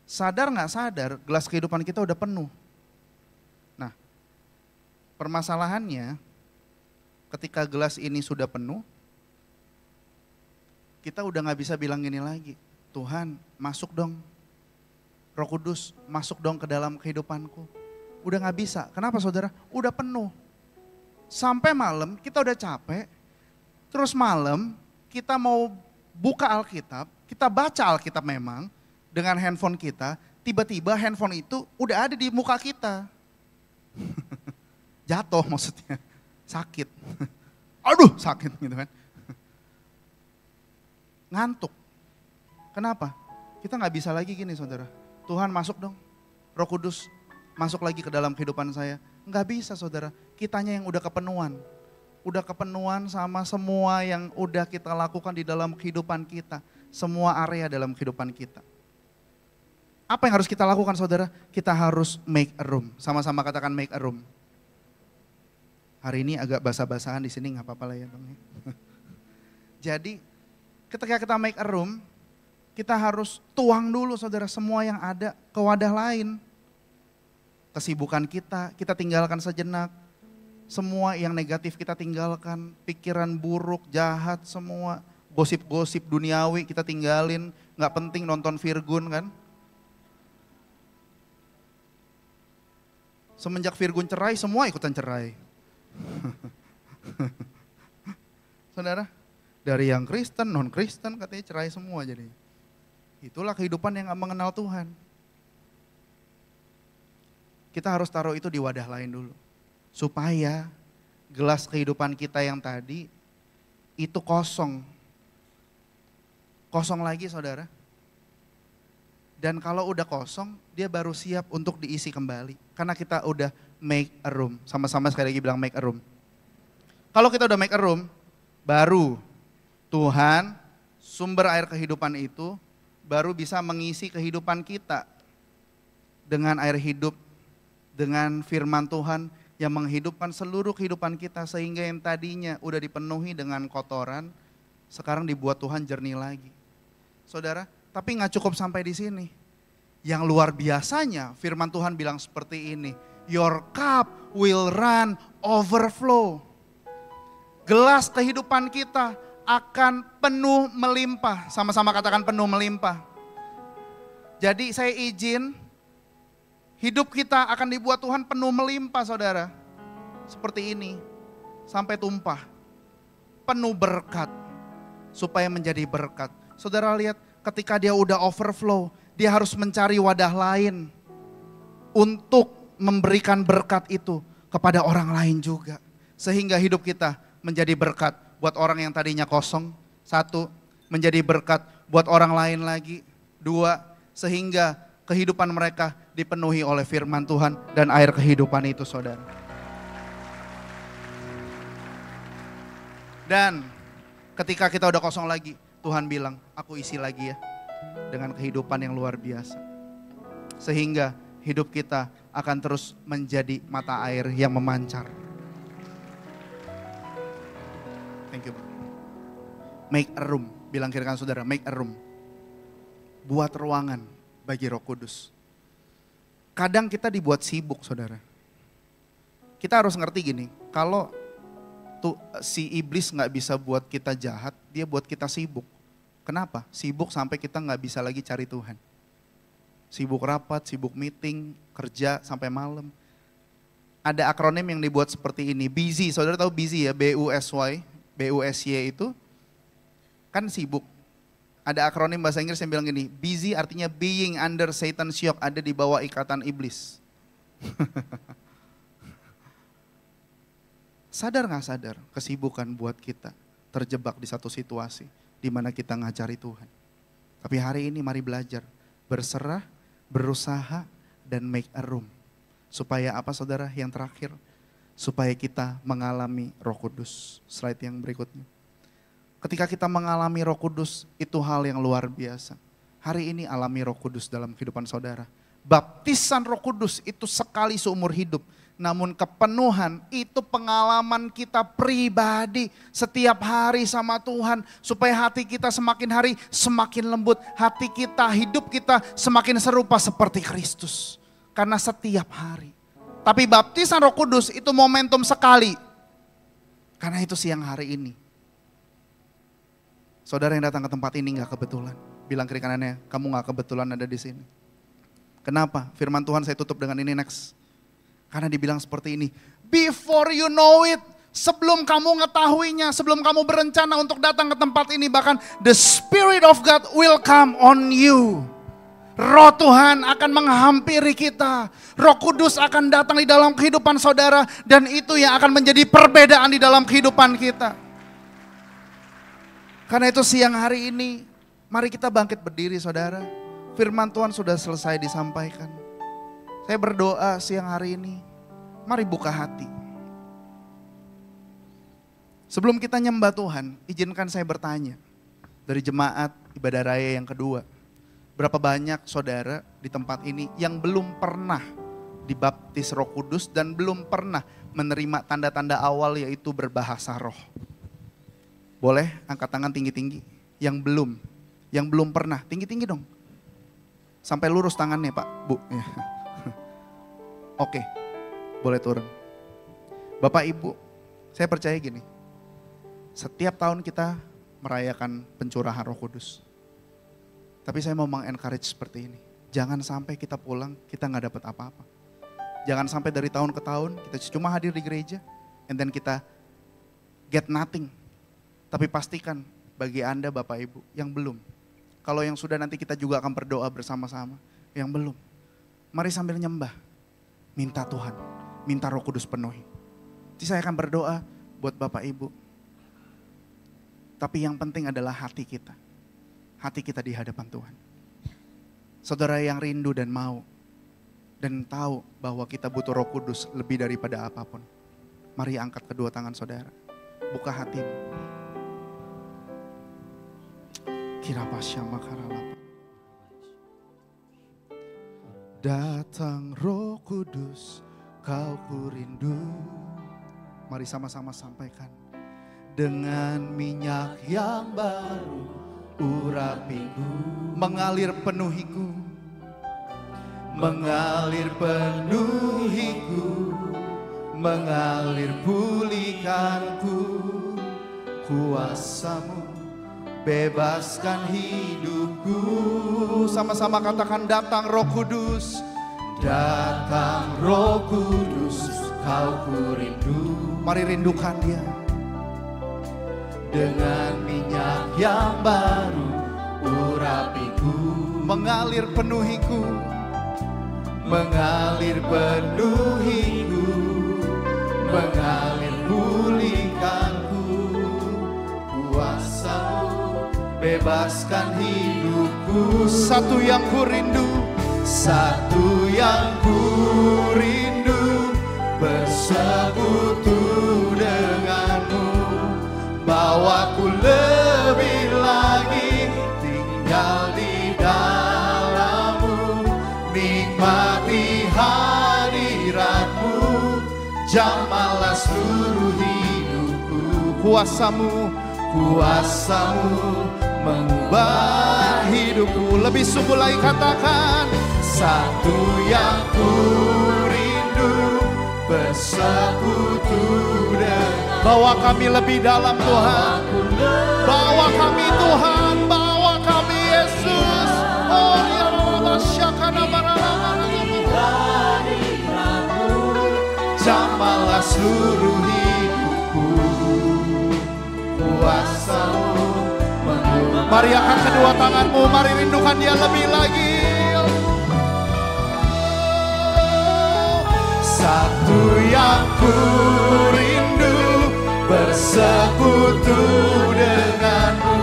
Sadar gak sadar, gelas kehidupan kita udah penuh. Nah, permasalahannya ketika gelas ini sudah penuh, kita udah gak bisa bilang gini lagi, Tuhan masuk dong, Roh Kudus masuk dong ke dalam kehidupanku. Udah gak bisa, kenapa saudara? Udah penuh. Sampai malam kita udah capek, terus malam kita mau buka Alkitab, kita baca Alkitab memang dengan handphone kita, tiba-tiba handphone itu udah ada di muka kita. Jatuh maksudnya, sakit. Aduh sakit gitu kan. Ngantuk. Kenapa? Kita gak bisa lagi gini saudara, Tuhan masuk dong, Roh Kudus masuk lagi ke dalam kehidupan saya. Nggak bisa saudara, kitanya yang udah kepenuhan. Udah kepenuhan sama semua yang udah kita lakukan di dalam kehidupan kita. Semua area dalam kehidupan kita. Apa yang harus kita lakukan saudara? Kita harus make a room. Sama-sama katakan make a room. Hari ini agak basa-basahan di sini nggak apa-apa lah ya Bang. Jadi ketika kita make a room, kita harus tuang dulu saudara semua yang ada ke wadah lain. Kesibukan kita tinggalkan sejenak. Semua yang negatif kita tinggalkan. Pikiran buruk, jahat semua. Gosip-gosip duniawi kita tinggalin. Gak penting nonton Virgun kan. Semenjak Virgun cerai, semua ikutan cerai. Saudara, dari yang Kristen, non-Kristen katanya cerai semua jadi. Itulah kehidupan yang gak mengenal Tuhan. Kita harus taruh itu di wadah lain dulu. Supaya gelas kehidupan kita yang tadi itu kosong. kosong lagi saudara. Dan kalau udah kosong, dia baru siap untuk diisi kembali. Karena kita udah make a room. Sama-sama sekali lagi bilang make a room. Kalau kita udah make a room, baru Tuhan, sumber air kehidupan itu, baru bisa mengisi kehidupan kita. Dengan air hidup, dengan firman Tuhan yang menghidupkan seluruh kehidupan kita. Sehingga yang tadinya udah dipenuhi dengan kotoran, sekarang dibuat Tuhan jernih lagi. Saudara, tapi nggak cukup sampai di sini. Yang luar biasanya firman Tuhan bilang seperti ini. Your cup will run overflow. Gelas kehidupan kita akan penuh melimpah. Sama-sama katakan penuh melimpah. Jadi saya izin hidup kita akan dibuat Tuhan penuh melimpah saudara. Seperti ini. Sampai tumpah. Penuh berkat. Supaya menjadi berkat. Saudara lihat. Ketika dia udah overflow, dia harus mencari wadah lain untuk memberikan berkat itu kepada orang lain juga. Sehingga hidup kita menjadi berkat buat orang yang tadinya kosong. 1, menjadi berkat buat orang lain lagi. 2, sehingga kehidupan mereka dipenuhi oleh firman Tuhan dan air kehidupan itu saudara. Dan ketika kita udah kosong lagi, Tuhan bilang, aku isi lagi ya dengan kehidupan yang luar biasa. Sehingga hidup kita akan terus menjadi mata air yang memancar. Thank you. Make a room, bilang kiri kanan saudara, make a room. Buat ruangan bagi Roh Kudus. Kadang kita dibuat sibuk saudara. Kita harus ngerti gini, kalau si iblis gak bisa buat kita jahat, dia buat kita sibuk. Kenapa? Sibuk sampai kita nggak bisa lagi cari Tuhan. Sibuk rapat, sibuk meeting, kerja sampai malam. Ada akronim yang dibuat seperti ini, busy. Saudara tahu busy ya, B-U-S-Y, B-U-S-Y itu kan sibuk. Ada akronim bahasa Inggris yang bilang gini, busy artinya being under Satan's yoke, ada di bawah ikatan iblis. Sadar nggak sadar kesibukan buat kita terjebak di satu situasi di mana kita ngajari Tuhan. Tapi hari ini mari belajar, berserah, berusaha, dan make a room. Supaya apa saudara? Yang terakhir, supaya kita mengalami Roh Kudus. Slide yang berikutnya. Ketika kita mengalami Roh Kudus, itu hal yang luar biasa. Hari ini alami Roh Kudus dalam kehidupan saudara. Baptisan Roh Kudus itu sekali seumur hidup. Namun kepenuhan itu pengalaman kita pribadi setiap hari sama Tuhan. Supaya hati kita semakin hari semakin lembut. Hati kita, hidup kita semakin serupa seperti Kristus. Karena setiap hari. Tapi baptisan Roh Kudus itu momentum sekali. Karena itu siang hari ini. Saudara yang datang ke tempat ini gak kebetulan. Bilang kiri kanannya, kamu gak kebetulan ada di sini. Kenapa? Firman Tuhan saya tutup dengan ini next. Karena dibilang seperti ini, before you know it, sebelum kamu mengetahuinya, sebelum kamu berencana untuk datang ke tempat ini, bahkan the Spirit of God will come on you. Roh Tuhan akan menghampiri kita, Roh Kudus akan datang di dalam kehidupan saudara, dan itu yang akan menjadi perbedaan di dalam kehidupan kita. Karena itu siang hari ini, mari kita bangkit berdiri saudara. Firman Tuhan sudah selesai disampaikan. Saya berdoa siang hari ini, mari buka hati. Sebelum kita nyembah Tuhan, izinkan saya bertanya. Dari jemaat ibadah raya yang kedua, berapa banyak saudara di tempat ini yang belum pernah dibaptis Roh Kudus dan belum pernah menerima tanda-tanda awal yaitu berbahasa roh? Boleh angkat tangan tinggi-tinggi. Yang belum pernah, tinggi-tinggi dong. Sampai lurus tangannya Pak, Bu. Oke, boleh turun. Bapak Ibu, saya percaya gini. Setiap tahun kita merayakan pencurahan Roh Kudus. Tapi saya mau meng-encourage seperti ini. Jangan sampai kita pulang, kita gak dapat apa-apa. Jangan sampai dari tahun ke tahun, kita cuma hadir di gereja. And then kita get nothing. Tapi pastikan bagi Anda Bapak Ibu yang belum. Kalau yang sudah nanti kita juga akan berdoa bersama-sama. Yang belum, mari sambil nyembah. Minta Tuhan, minta Roh Kudus penuhi. Jadi saya akan berdoa buat Bapak Ibu. Tapi yang penting adalah hati kita. hati kita di hadapan Tuhan. Saudara yang rindu dan mau dan tahu bahwa kita butuh Roh Kudus lebih daripada apapun. Mari angkat kedua tangan saudara. Buka hatimu. Kirapasyama karalapa. Datang Roh Kudus, kau ku rindu. Mari sama-sama sampaikan. Dengan minyak yang baru, urapiku, mengalir penuhiku, mengalir penuhiku, mengalir pulihkanku. Kuasamu bebaskan hidupku. Sama-sama katakan, datang Roh Kudus. Datang Roh Kudus, kau ku rindu. Mari rindukan Dia. Dengan minyak yang baru, urapiku, mengalir penuhiku, mengalir penuhiku, mengalir pulihkanku. Kuasamu bebaskan hidupku. Satu yang ku rindu, satu yang ku rindu, bersekutu denganmu. Bawaku lebih lagi tinggal di dalammu, nikmati hadiratmu, jamahlah seluruh hidupku. Kuasamu, kuasamu mengubah hidupku. Lebih sungguh lagi katakan, satu yang ku rindu, bersekutu dengan. Bawa kami lebih dalam Tuhan. Bawa kami Tuhan, bawa kami Yesus. Oh ya Allah, syakana baralama. Jamahlah seluruh hidupku. Kuasamu mengubah. Mari angkat kedua tanganmu, mari rindukan Dia lebih lagi. Satu yang ku rindu, bersekutu denganmu.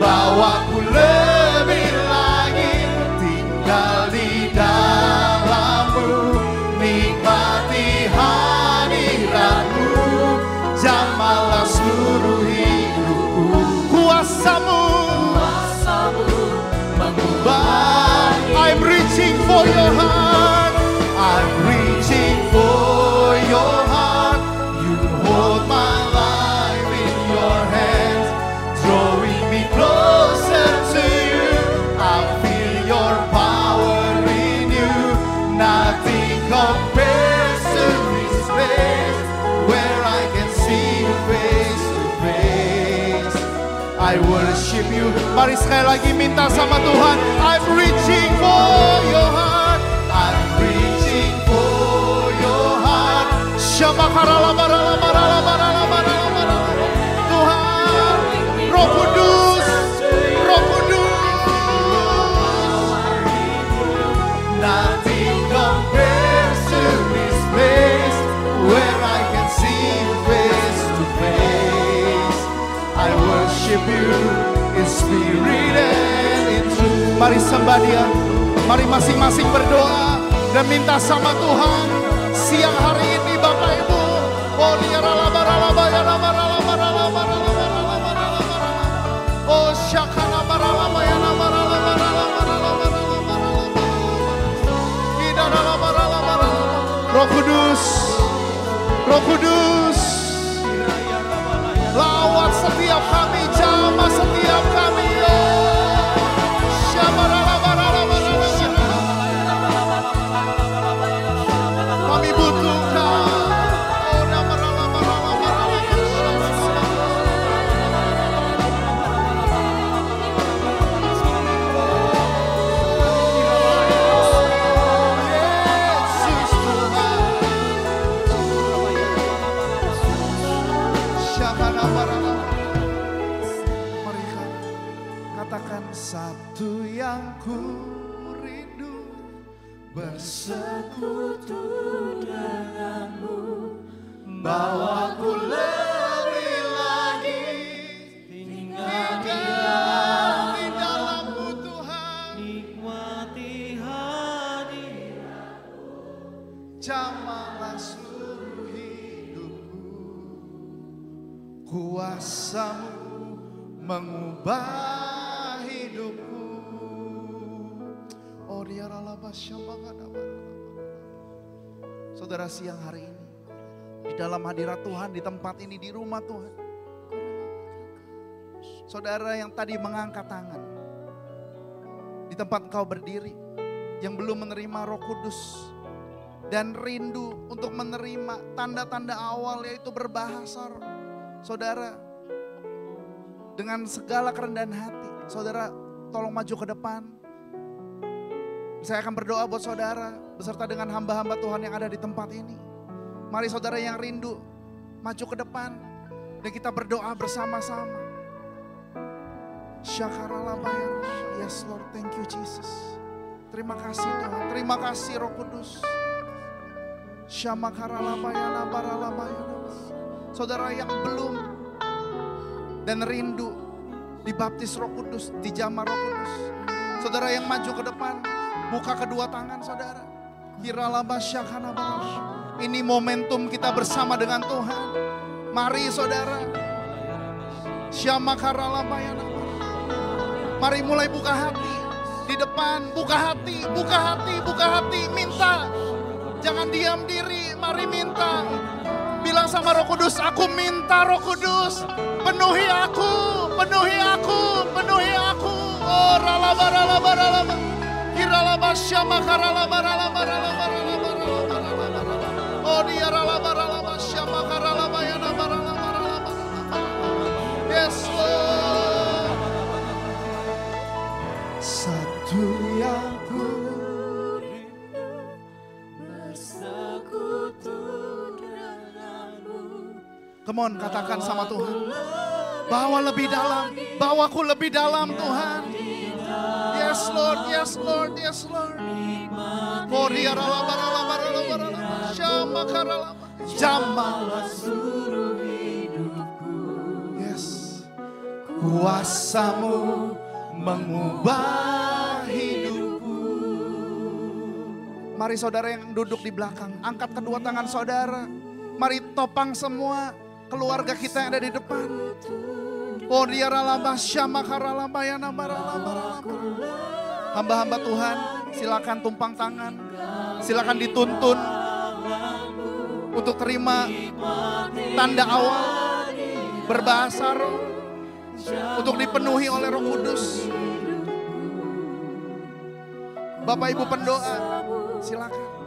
Bawaku lebih lagi tinggal di dalammu, nikmati hadiratmu, jamahlah seluruh hidupku. Kuasamu, kuasamu mengubah. I'm reaching for your heart, I'm reaching for your heart. You hold my life in your hands, drawing me closer to you. I feel your power in you. Nothing compares to this place where I can see you face to face. I worship you. Mari sekali lagi minta sama Tuhan. I'm reaching for your heart, I'm reaching for your heart. Tuhan, Roh Kudus, Roh Kudus. Nothing compares to this place where I can see you face to face. I worship you in spirit and in truth. Mari sembah Dia. Mari masing-masing berdoa dan minta sama Tuhan siang hari ini Bapak Ibu. Oh oh syakana baralama ya Roh Kudus, Roh Kudus, lawat setiap kami, jamah setiap kami. Kami butuh Kau. Katakan, satu yang ku rindu, bersekutu denganmu. Bawaku lebih lagi tinggal di Jamahlah seluruh hidupku, kuasa-Mu mengubah hidupku. Oh saudara, siang hari ini di dalam hadirat Tuhan, di tempat ini, di rumah Tuhan, saudara yang tadi mengangkat tangan di tempat engkau berdiri, yang belum menerima Roh Kudus dan rindu untuk menerima tanda-tanda awal, yaitu berbahasa roh. Saudara, dengan segala kerendahan hati, saudara tolong maju ke depan. Saya akan berdoa buat saudara beserta dengan hamba-hamba Tuhan yang ada di tempat ini. Mari saudara yang rindu maju ke depan dan kita berdoa bersama-sama. Yes Lord, thank you Jesus. Terima kasih Tuhan, terima kasih Roh Kudus. Saudara yang belum dan rindu dibaptis Roh Kudus, dijamah Roh Kudus, saudara yang maju ke depan, buka kedua tangan saudara. Ini momentum kita bersama dengan Tuhan. Mari saudara, mari mulai buka hati di depan, buka hati, buka hati, buka hati, minta. Jangan diam diri, mari minta. Bilang sama Roh Kudus, aku minta Roh Kudus, penuhi aku, penuhi aku, penuhi aku. Oh ralaba ralaba ralaba, kiralaba syama karalaba ralaba ralaba ralaba ralaba ralaba. Oh dia ralaba ralaba syama karalaba ya ralaba ralaba ralaba. Yes Lord. Satu yang ku come on, katakan sama Tuhan. Bawa lebih dalam, bawaku lebih dalam Tuhan. Yes Lord, yes Lord, yes Lord. Jamahlah seluruh hidupku. Yes. Kuasa-Mu mengubah hidupku. Mari saudara yang duduk di belakang, angkat kedua tangan saudara. Mari topang semua keluarga kita yang ada di depan. Oh dia ralaba syama karalaba ya nabaralaba. Hamba-hamba Tuhan, silakan tumpang tangan, silakan dituntun untuk terima tanda awal berbahasa roh, untuk dipenuhi oleh Roh Kudus. Bapak Ibu pendoa, silakan.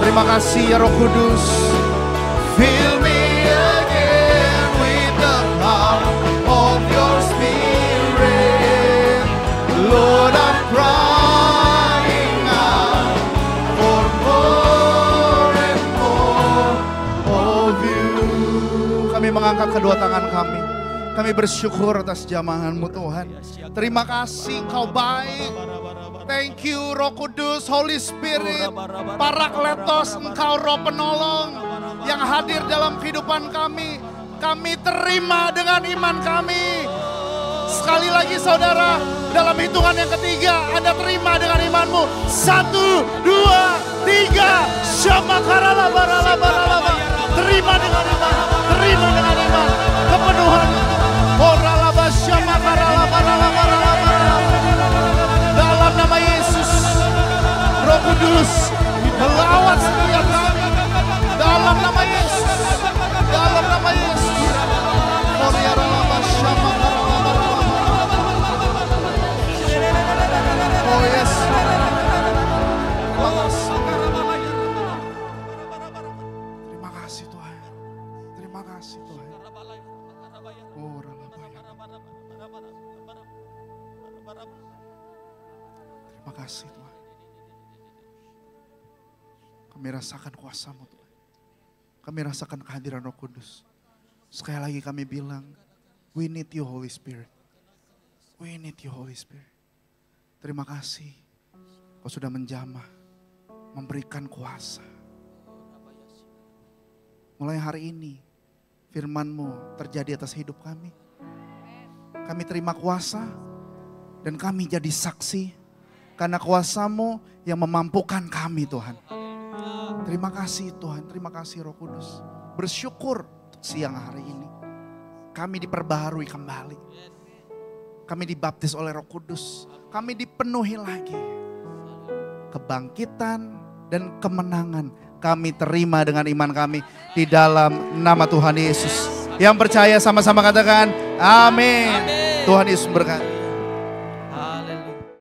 Terima kasih ya Roh Kudus. Fill me again with the power of your spirit. Lord, I'm crying out for more and more of you. Kami mengangkat kedua tangan kami. Kami bersyukur atas jamahan-Mu Tuhan. Terima kasih Engkau baik. Thank you Roh Kudus, Holy Spirit, Parakletos, Engkau Roh Penolong yang hadir dalam kehidupan kami. Kami terima dengan iman kami. Sekali lagi saudara, dalam hitungan yang ketiga Anda terima dengan imanmu. 1, 2, 3. Syamakarala barala barala. Terima dengan iman, terima dengan iman. Kepenuhan. Oralaba syamakarala barala barala barala. Dalam nama Yesus, Roh Kudus melawat setiap kami. Dalam nama Yesus, dalam nama Yesus. Oh yes. Terima kasih Tuhan. Terima kasih Tuhan. Oh terima kasih Tuhan. Kami rasakan kuasa-Mu Tuhan. Kami rasakan kehadiran Roh Kudus. Sekali lagi kami bilang, we need you Holy Spirit. We need you Holy Spirit. Terima kasih. Kau sudah menjamah, memberikan kuasa. Mulai hari ini, firman-Mu terjadi atas hidup kami. Kami terima kuasa dan kami jadi saksi. Karena kuasa-Mu yang memampukan kami Tuhan. Terima kasih Tuhan, terima kasih Roh Kudus. Bersyukur untuk siang hari ini. Kami diperbaharui kembali. Kami dibaptis oleh Roh Kudus. Kami dipenuhi lagi. Kebangkitan dan kemenangan kami terima dengan iman kami. Di dalam nama Tuhan Yesus. Yang percaya sama-sama katakan amin. Tuhan Yesus berkati.